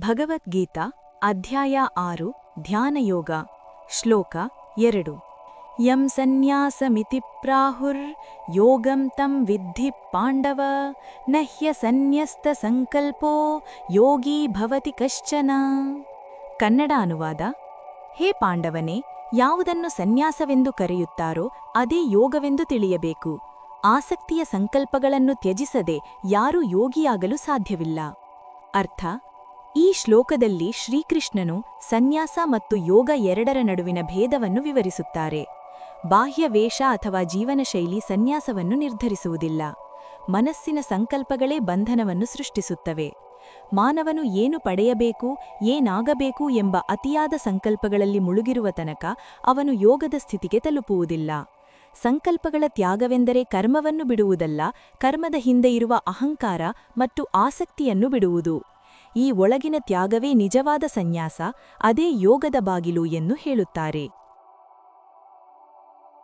ಭಗವದ್ಗೀತಾ ಅಧ್ಯಾಯ 6 ಧ್ಯಾನಯೋಗ ಶ್ಲೋಕ 2 ಯಂ ಸನ್ಯಾಸಮಿತಿ ಪ್ರಾಹುರ್ ಯೋಗಂ ತಂ ವಿದ್ಧಿ ಪಾಂಡವ ನ ಹ್ಯಸನ್ಯಸ್ತ ಸಂಕಲ್ಪೋ ಯೋಗಿ ಭವತಿ ಕಶ್ಚನ. ಕನ್ನಡ ಅನುವಾದ. ಹೇ ಪಾಂಡವನೇ, ಯಾವುದನ್ನು ಸನ್ಯಾಸವೆಂದು ಕರೆಯುತ್ತಾರೋ ಅದೇ ಯೋಗವೆಂದು ತಿಳಿಯಬೇಕು. ಆಸಕ್ತಿಯ ಸಂಕಲ್ಪಗಳನ್ನು ತ್ಯಜಿಸದೆ ಯಾರೂ ಯೋಗಿಯಾಗಲು ಸಾಧ್ಯವಿಲ್ಲ. ಅರ್ಥ: ಈ ಶ್ಲೋಕದಲ್ಲಿ ಶ್ರೀಕೃಷ್ಣನು ಸನ್ಯಾಸ ಮತ್ತು ಯೋಗ ಎರಡರ ನಡುವಿನ ಭೇದವನ್ನು ವಿವರಿಸುತ್ತಾರೆ. ಬಾಹ್ಯ ವೇಷ ಅಥವಾ ಜೀವನಶೈಲಿ ಸನ್ಯಾಸವನ್ನು ನಿರ್ಧರಿಸುವುದಿಲ್ಲ. ಮನಸ್ಸಿನ ಸಂಕಲ್ಪಗಳೇ ಬಂಧನವನ್ನು ಸೃಷ್ಟಿಸುತ್ತವೆ. ಮಾನವನು ಏನು ಪಡೆಯಬೇಕು, ಏನಾಗಬೇಕು ಎಂಬ ಅತಿಯಾದ ಸಂಕಲ್ಪಗಳಲ್ಲಿ ಮುಳುಗಿರುವ ತನಕ ಅವನು ಯೋಗದ ಸ್ಥಿತಿಗೆ ತಲುಪುವುದಿಲ್ಲ. ಸಂಕಲ್ಪಗಳ ತ್ಯಾಗವೆಂದರೆ ಕರ್ಮವನ್ನು ಬಿಡುವುದಲ್ಲ, ಕರ್ಮದ ಹಿಂದೆ ಇರುವ ಅಹಂಕಾರ ಮತ್ತು ಆಸಕ್ತಿಯನ್ನು ಬಿಡುವುದು. ಈ ಒಳಗಿನ ತ್ಯಾಗವೇ ನಿಜವಾದ ಸನ್ಯಾಸ, ಅದೇ ಯೋಗದ ಬಾಗಿಲು ಎಂದು ಹೇಳುತ್ತಾರೆ.